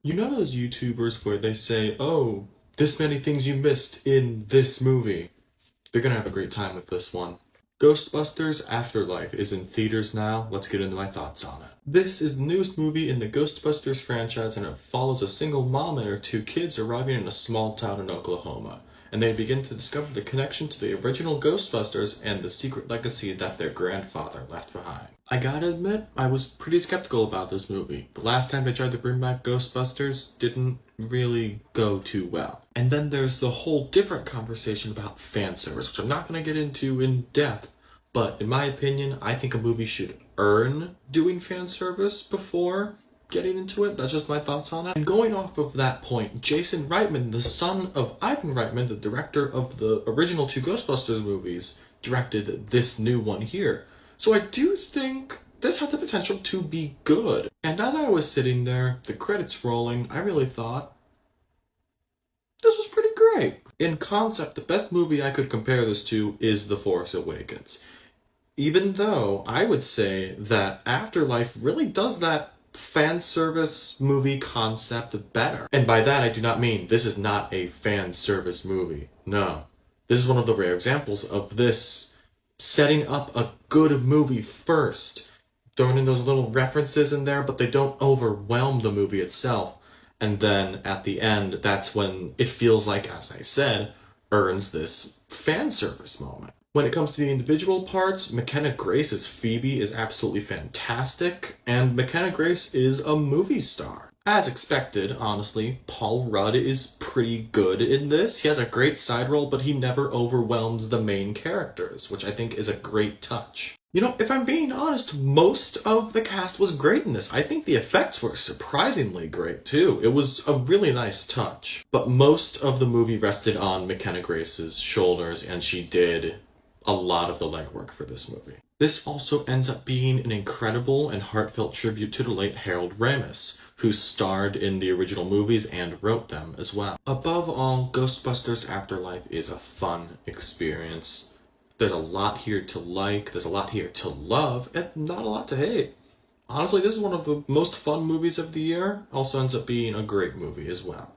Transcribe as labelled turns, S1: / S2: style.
S1: You know those YouTubers where they say, oh, this many things you missed in this movie? They're gonna have a great time with this one. Ghostbusters Afterlife is in theaters now. Let's get into my thoughts on it. This is the newest movie in the Ghostbusters franchise, and it follows a single mom and her two kids arriving in a small town in Oklahoma, and they begin to discover the connection to the original Ghostbusters and the secret legacy that their grandfather left behind. I gotta admit, I was pretty skeptical about this movie. The last time they tried to bring back Ghostbusters didn't really go too well. And then there's the whole different conversation about fan service, which I'm not gonna get into in depth, but in my opinion, I think a movie should earn doing fan service before getting into it. That's just my thoughts on it. And going off of that point, Jason Reitman, the son of Ivan Reitman, the director of the original two Ghostbusters movies, directed this new one here. So I do think this had the potential to be good. And as I was sitting there, the credits rolling, I really thought, this was pretty great. In concept, the best movie I could compare this to is The Force Awakens. Even though I would say that Afterlife really does that fan service movie concept better. And by that I do not mean this is not a fan service movie. No. This is one of the rare examples of this setting up a good movie first, throwing in those little references in there, but they don't overwhelm the movie itself. And then at the end, that's when it feels like, as I said, earns this fan service moment. When it comes to the individual parts, McKenna Grace as Phoebe is absolutely fantastic, and McKenna Grace is a movie star. As expected, honestly, Paul Rudd is pretty good in this. He has a great side role, but he never overwhelms the main characters, which I think is a great touch. You know, if I'm being honest, most of the cast was great in this. I think the effects were surprisingly great, too. It was a really nice touch. But most of the movie rested on McKenna Grace's shoulders, and she did a lot of the legwork for this movie. This also ends up being an incredible and heartfelt tribute to the late Harold Ramis, who starred in the original movies and wrote them as well. Above all, Ghostbusters Afterlife is a fun experience. There's a lot here to like, there's a lot here to love, and not a lot to hate. Honestly, this is one of the most fun movies of the year. Also ends up being a great movie as well.